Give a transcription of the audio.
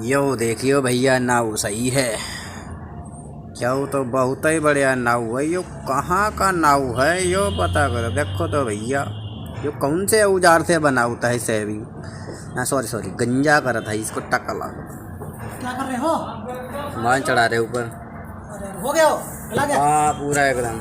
यो देखियो भैया नाव सही है। क्या वो तो बहुत ही बढ़िया नाव है। यो कहाँ का नाव है यो पता करो। देखो तो भैया यो कौन से औजार से बना होता है सेविंग। हाँ सॉरी सॉरी गंजा करा था इसको टकला। क्या कर रहे हो? मान चढ़ा रहे ऊपर। अरे हो गया हो? चला गया? हाँ पूरा एकदम।